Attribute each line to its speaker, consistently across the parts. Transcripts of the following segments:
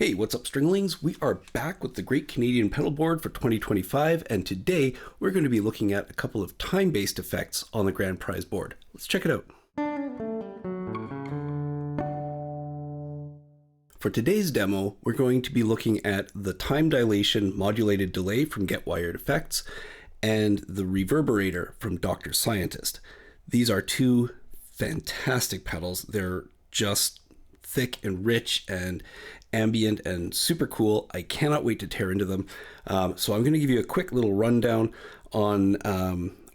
Speaker 1: Hey, what's up, Stringlings? We are back with the Great Canadian Pedalboard for 2025, and today we're going to be looking at a couple of time-based effects on the Grand Prize board. Let's check it out. For today's demo, we're going to be looking at the time dilation modulated delay from GetWiredEffects and the Reverberator from Dr. Scientist. These are two fantastic pedals. They're just thick and rich and ambient and super cool. I cannot wait to tear into them. So I'm going to give you a quick little rundown on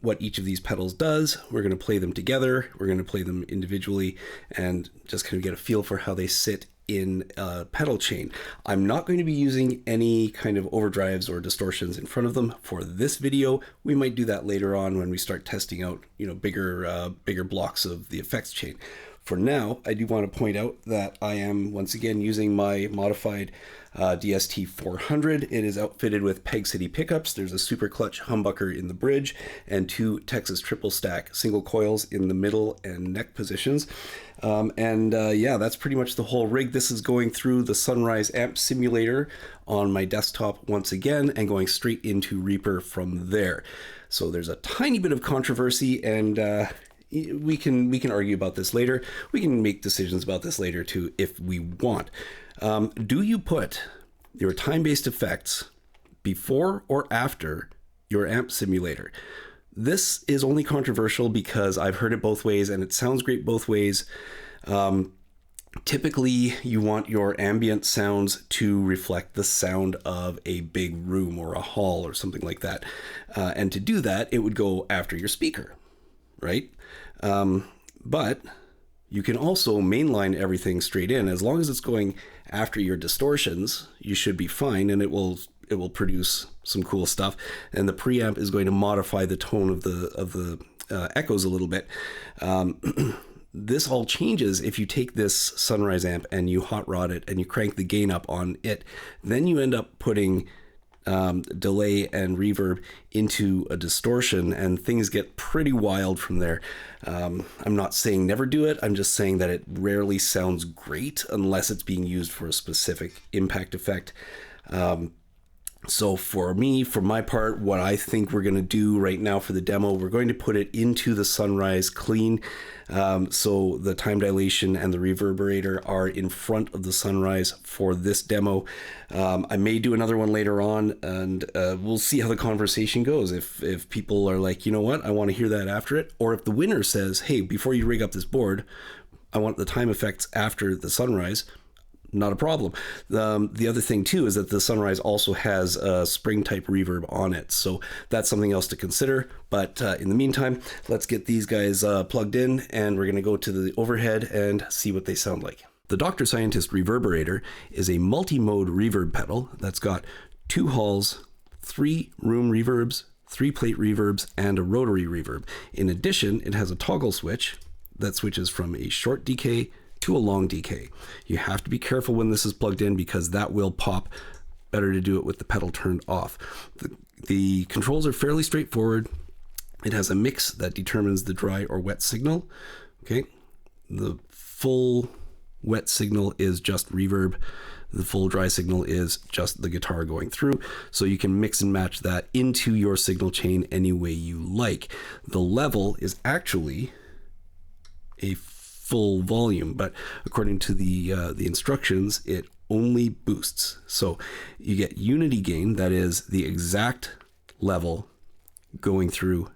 Speaker 1: what each of these pedals does. We're going to play them together. We're going to play them individually and just kind of get a feel for how they sit in a pedal chain. I'm not going to be using any kind of overdrives or distortions in front of them for this video. We might do that later on when we start testing out, bigger blocks of the effects chain. For now, I do want to point out that I am once again using my modified DST-400. It is outfitted with Pegcity Pickups. There's a super clutch humbucker in the bridge and two Texas triple stack single coils in the middle and neck positions. Yeah, that's pretty much the whole rig. This is going through the Sunrise Amp Simulator on my desktop once again and going straight into Reaper from there. So there's a tiny bit of controversy, and we can argue about this later. We can make decisions about this later too if we want. Do you put your time-based effects before or after your amp simulator? This is only controversial because I've heard it both ways and it sounds great both ways. Typically, you want your ambient sounds to reflect the sound of a big room or a hall or something like that. And to do that, it would go after your speaker, right? But you can also mainline everything straight in. As long as it's going after your distortions, you should be fine, and it will produce some cool stuff. And the preamp is going to modify the tone of the echoes a little bit. This all changes if you take this Sunrise amp and you hot rod it and you crank the gain up on it. Then you end up putting delay and reverb into a distortion, and things get pretty wild from there. I'm not saying never do it. I'm just saying that it rarely sounds great unless it's being used for a specific impact effect. So for me, for my part, what I think we're going to do right now for the demo, we're going to put it into the Sunrise clean. So the time dilation and the Reverberator are in front of the Sunrise for this demo. I may do another one later on, and we'll see how the conversation goes. If people are like, you know what, I want to hear that after it, or if the winner says, hey, before you rig up this board, I want the time effects after the Sunrise, not a problem. The other thing too is that the Sunrise also has a spring type reverb on it, so that's something else to consider. But in the meantime, let's get these guys plugged in, and we're going to go to the overhead and see what they sound like. The Dr. Scientist Reverberator is a multi-mode reverb pedal that's got 2 halls, 3 room reverbs, 3 plate reverbs, and a rotary reverb. In addition, it has a toggle switch that switches from a short decay to a long decay. You have to be careful when this is plugged in because that will pop. Better to do it with the pedal turned off. The controls are fairly straightforward. It has a mix that determines the dry or wet signal. Okay, the full wet signal is just reverb. The full dry signal is just the guitar going through. So you can mix and match that into your signal chain any way you like. The level is actually a full volume, but according to the instructions, it only boosts. So you get unity gain, that is the exact level going through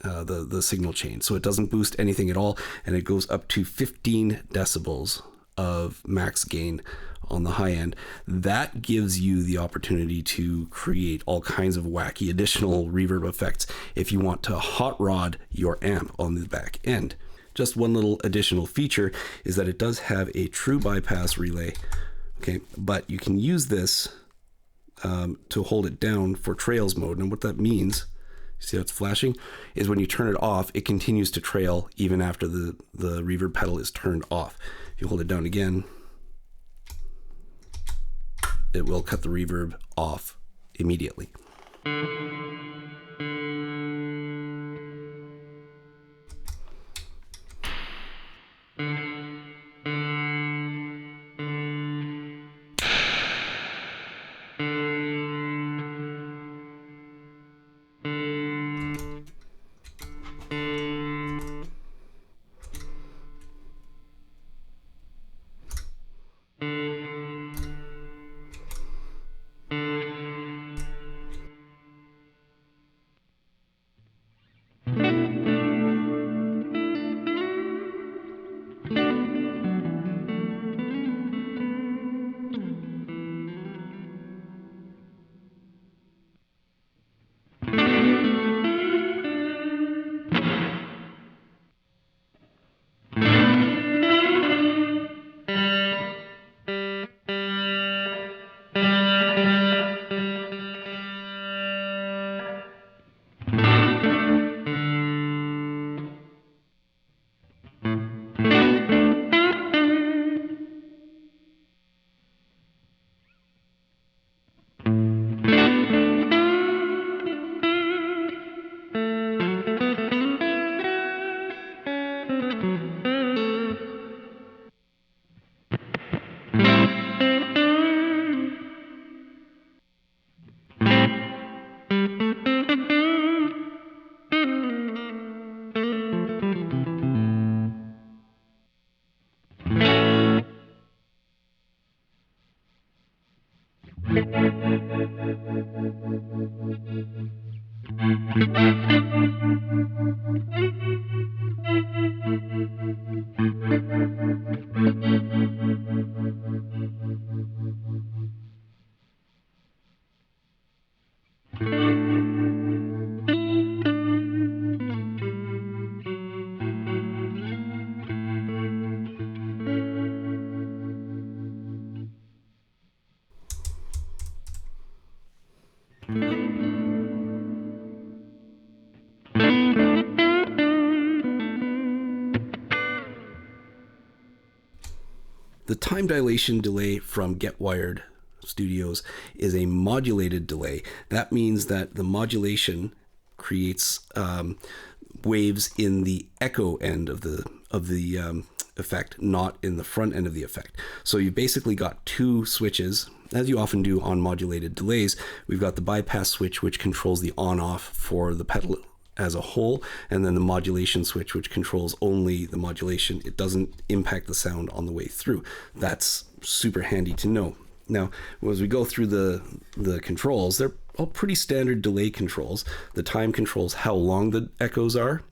Speaker 1: the signal chain. So it doesn't boost anything at all, and it goes up to 15 decibels of max gain on the high end. That gives you the opportunity to create all kinds of wacky additional reverb effects if you want to hot rod your amp on the back end. Just one little additional feature is that it does have a true bypass relay, okay, but you can use this to hold it down for trails mode. And what that means, see how it's flashing, is when you turn it off, it continues to trail even after the reverb pedal is turned off. If you hold it down again, it will cut the reverb off immediately. The time dilation delay from GetWired Studios is a modulated delay. That means that the modulation creates waves in the echo end of the effect, not in the front end of the effect. So you basically got two switches, as you often do on modulated delays. We've got the bypass switch, which controls the on-off for the pedal as a whole, and then the modulation switch, which controls only the modulation. It doesn't impact the sound on the way through. That's super handy to know. Now, as we go through the controls, they're all pretty standard delay controls. The time controls how long the echoes are.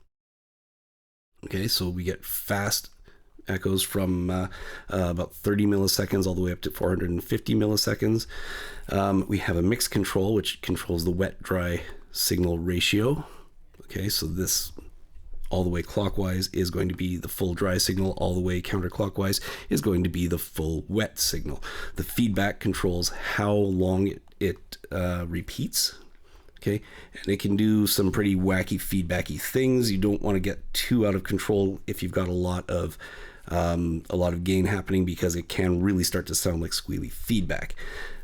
Speaker 1: Okay, so we get fast echoes from about 30 milliseconds all the way up to 450 milliseconds. We have a mix control, which controls the wet-dry signal ratio. Okay, so this all the way clockwise is going to be the full dry signal, all the way counterclockwise is going to be the full wet signal. The feedback controls how long it repeats. Okay, and it can do some pretty wacky feedbacky things. You don't want to get too out of control if you've got a lot of gain happening, because it can really start to sound like squealy feedback.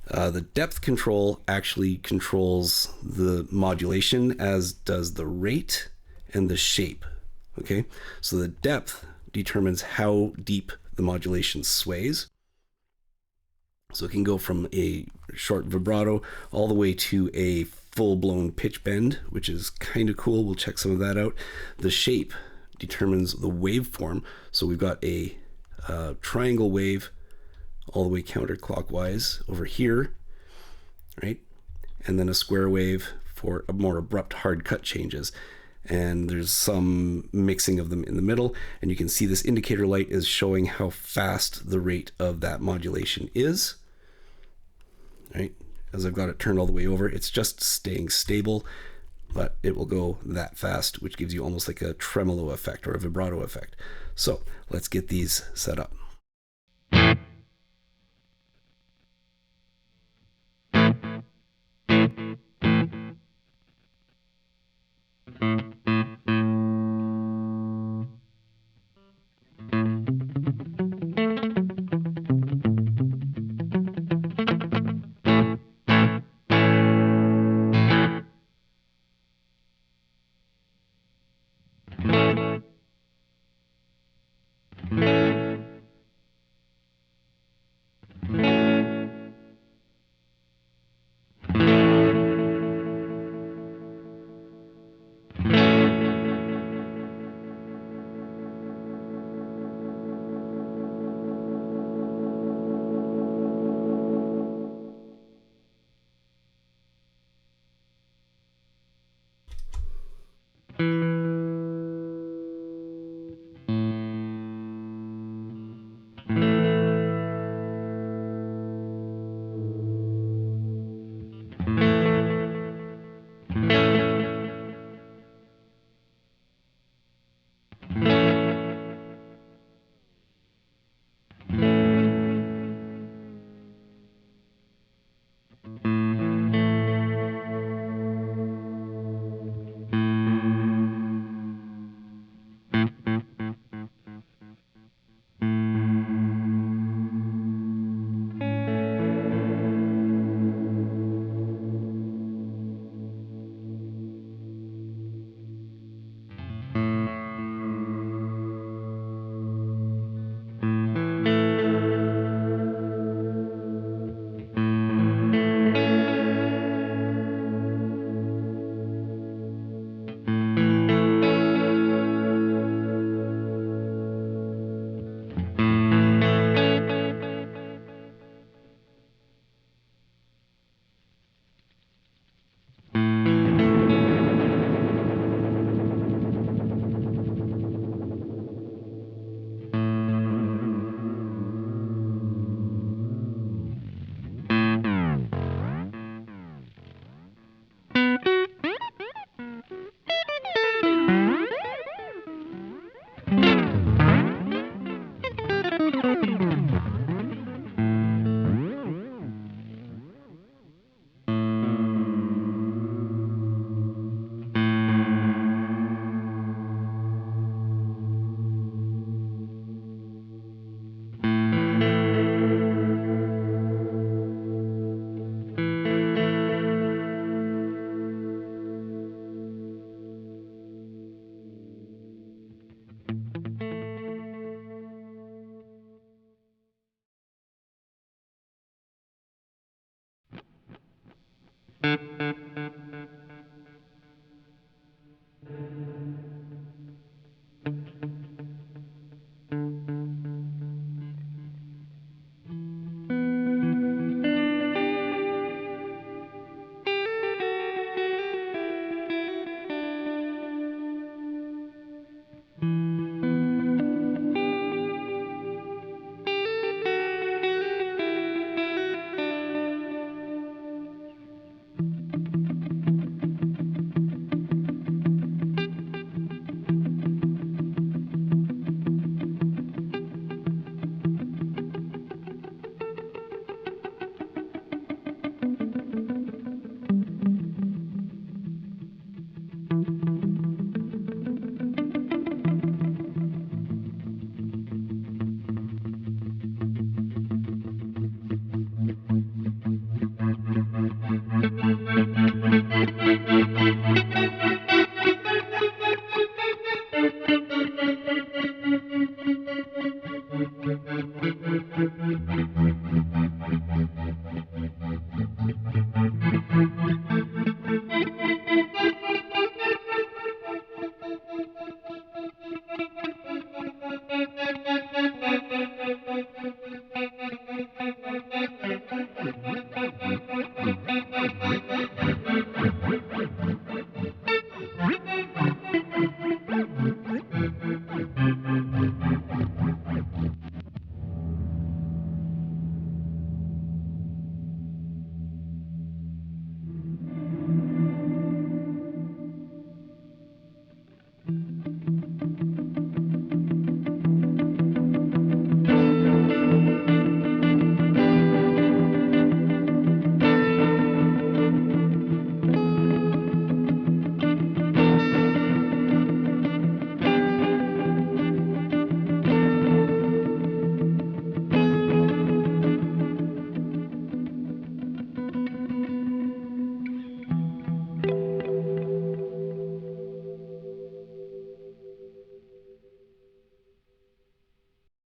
Speaker 1: The depth control actually controls the modulation, as does the rate and the shape. Okay, so the depth determines how deep the modulation sways. So it can go from a short vibrato all the way to a full-blown pitch bend, which is kind of cool. We'll check some of that out. The shape determines the waveform. So we've got a triangle wave all the way counterclockwise over here, right? And then a square wave for a more abrupt hard cut changes. And there's some mixing of them in the middle. And you can see this indicator light is showing how fast the rate of that modulation is, right? As I've got it turned all the way over, it's just staying stable, but it will go that fast, which gives you almost like a tremolo effect or a vibrato effect. So let's get these set up.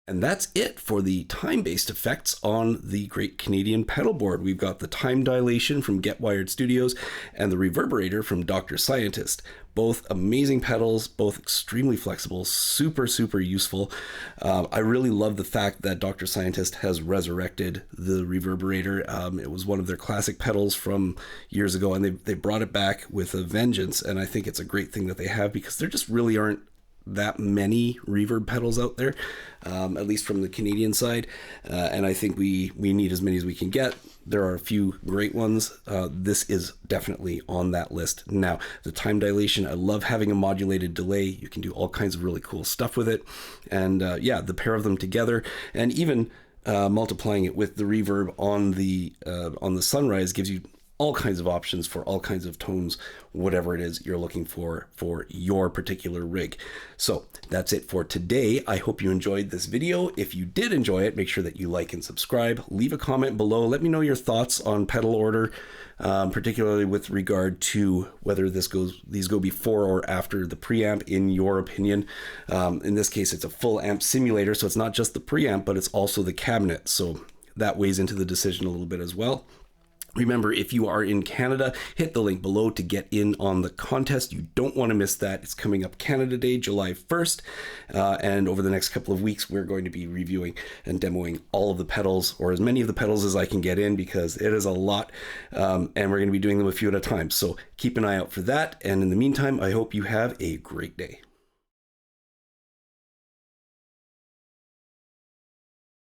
Speaker 1: And that's it for the time-based effects on the Great Canadian Pedalboard. We've got the time dilation from Get Wired Studios and the Reverberator from Dr. Scientist. Both amazing pedals, both extremely flexible, super, super useful. I really love the fact that Dr. Scientist has resurrected the Reverberator. It was one of their classic pedals from years ago, and they brought it back with a vengeance. And I think it's a great thing that they have, because there just really aren't that many reverb pedals out there, at least from the Canadian side, and I think we need as many as we can get. There are a few great ones. This is definitely on that list. Now, the time dilation, I love having a modulated delay. You can do all kinds of really cool stuff with it, and yeah, the pair of them together, and even multiplying it with the reverb on the Sunrise gives you all kinds of options for all kinds of tones, whatever it is you're looking for your particular rig. So that's it for today. I hope you enjoyed this video. If you did enjoy it, make sure that you like and subscribe. Leave a comment below. Let me know your thoughts on pedal order, particularly with regard to whether these go before or after the preamp, in your opinion. In this case, it's a full amp simulator, so it's not just the preamp, but it's also the cabinet. So that weighs into the decision a little bit as well. Remember, if you are in Canada, hit the link below to get in on the contest. You don't want to miss that. It's coming up Canada Day, July 1st. And over the next couple of weeks, we're going to be reviewing and demoing all of the pedals, or as many of the pedals as I can get in, because it is a lot. And we're going to be doing them a few at a time. So keep an eye out for that. And in the meantime, I hope you have a great day.